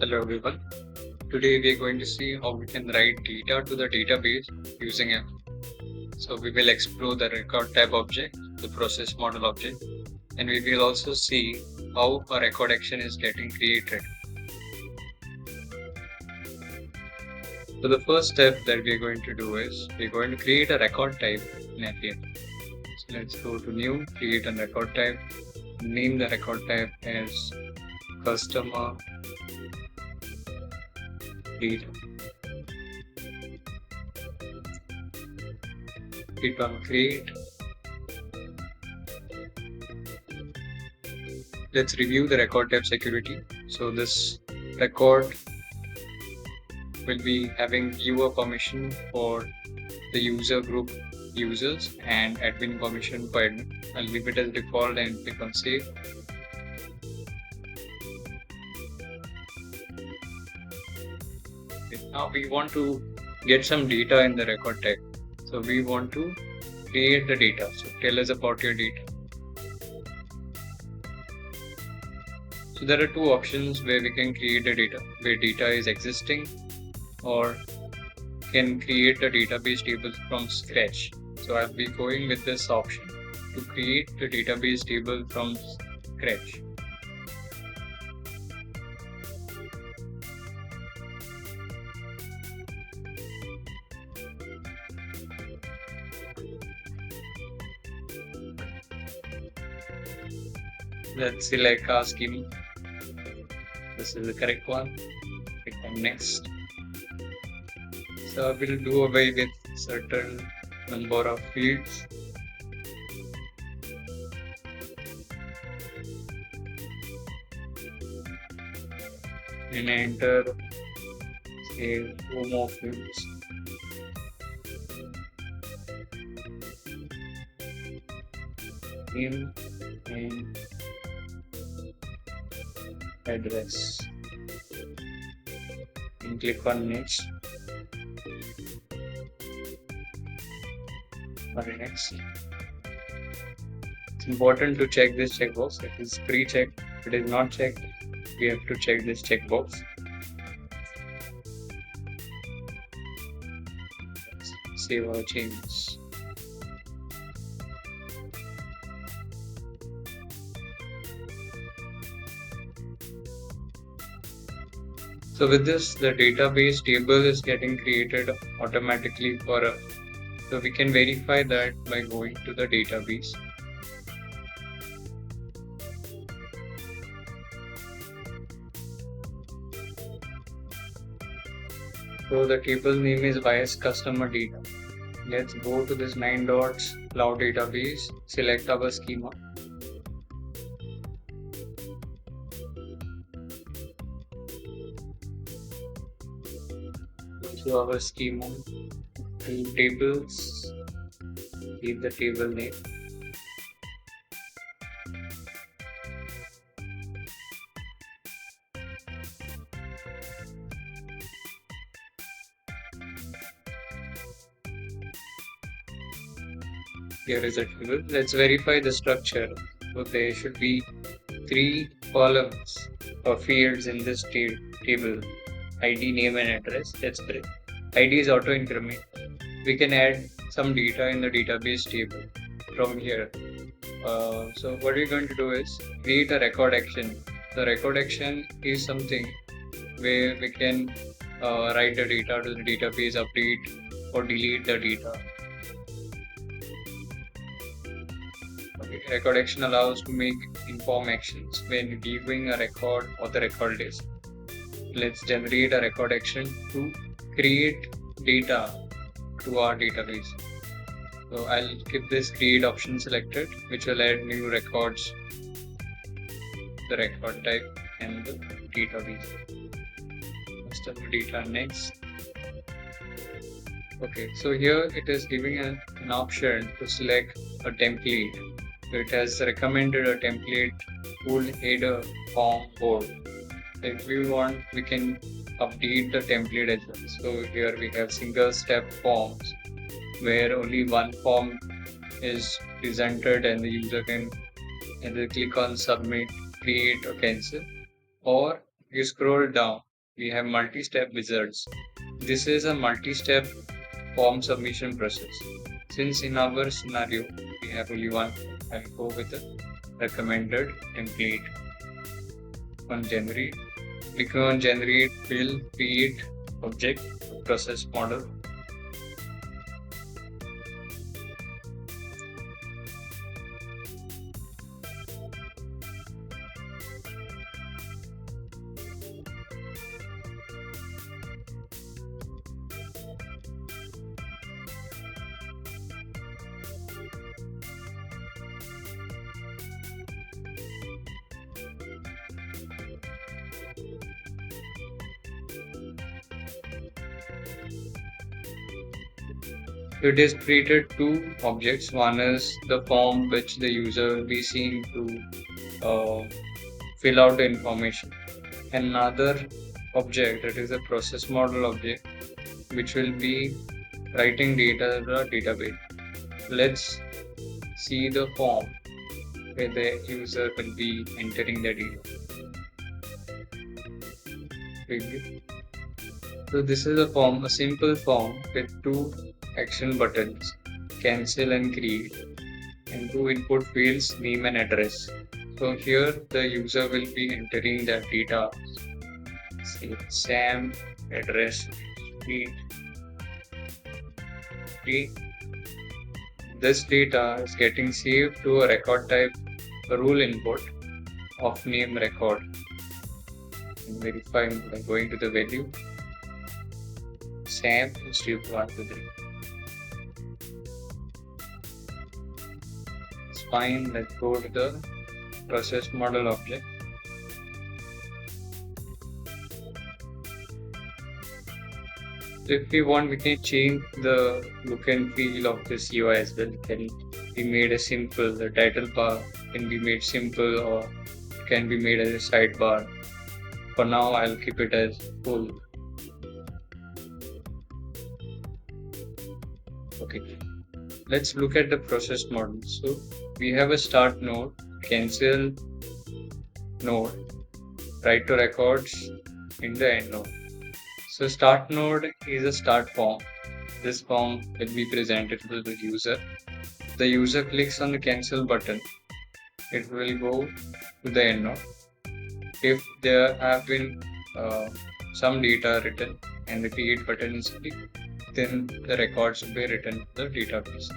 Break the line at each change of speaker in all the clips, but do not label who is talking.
Hello everyone. Today we are going to see how we can write data to the database using Appian. So we will explore the record type object, the process model object, and we will also see how a record action is getting created. So the first step that we are going to do is we are going to create a record type in Appian. So let's go to new, create a record type, name the record type as customer data. Click on create. Let's review the record type security. So this record will be having viewer permission for the user group users and admin permission for admin. I'll leave it as default and click on save. Okay, now we want to get some data in the record type. So we want to create the data. So tell us about your data. So there are two options where we can create the data, where data is existing or can create a database table from scratch. So I'll be going with this option to create the database table from scratch. Let's select our schema. This is the correct one. Click on next. So we'll do away with certain number of fields. And enter say 2 more fields. Name and address. And click on next. Next. It's important to check this checkbox. It is pre-checked. If it is not checked, we have to check this checkbox. Save our changes. So with this, the database table is getting created automatically for us. So we can verify that by going to the database. So the table name is bias customer data. Let's go to this 9 dots cloud database, select our schema. Go to our schema, in tables, give the table name. Here is a table. Let's verify the structure. So there should be 3 columns or fields in this table: ID, name, and address. Let's break. ID is auto increment. We can add some data in the database table from here. So what we're going to do is create a record action. The record action is something where we can write the data to the database, update or delete the data. Okay. Record action allows to make inform actions when viewing a record or the record list. Let's generate a record action to create data to our database. So I'll keep this create option selected, which will add new records, the record type and the database. Customer data next. Okay, so here it is giving an option to select a template. So it has recommended a template full header form board. If we want, we can update the template as well. So here we have single step forms where only one form is presented and the user can either click on submit, create or cancel, or you scroll down, we have multi-step wizards. This is a multi-step form submission process. Since in our scenario we have only one, I'll go with the recommended template. On generate, clicking on generate will create object process model. It is created two objects. One is the form which the user will be seeing to fill out the information. Another object, that is a process model object, which will be writing data to the database. Let's see the form where the user will be entering the data. Preview. So this is a form, a simple form with two action buttons, cancel and create, and two input fields, name and address. So here the user will be entering the data, say Sam, address, street. This data is getting saved to a record type rule input of name record. And verifying by going to the value Sam instead of 1 to 3. It's fine. Let's go to the process model object. So if we want, we can change the look and feel of this UI as well. It can be made as simple. The title bar can be made simple or it can be made as a sidebar. For now, I'll keep it as full. Okay, let's look at the process model. So we have a start node, cancel node, write to records in the end node. So start node is a start form. This form will be presented to the user. The user clicks on the cancel button. It will go to the end node. If there have been some data written and the create button is clicked, then the records will be written to the database.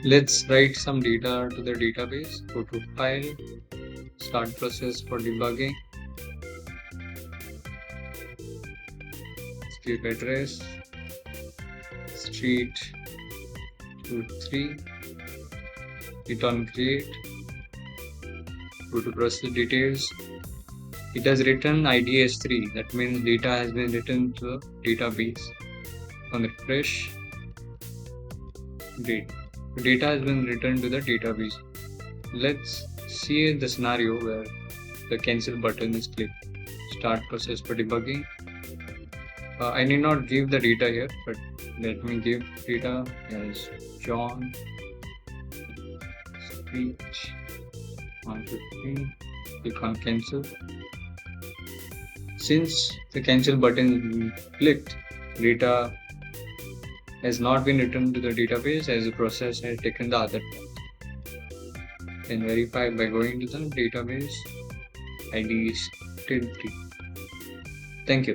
Let's write some data to the database. Go to file, start process for debugging, street address, street 23, hit on create, go to process details. It has written ID as 3, that means data has been written to the database. On refresh, data has been written to the database. Let's see the scenario where the cancel button is clicked. Start process for debugging. I need not give the data here, but let me give data as John, speech 115. Click on cancel. Since the cancel button is clicked, data has not been returned to the database as the process has taken the other path. Then verify by going to the database. ID is still 3. Thank you.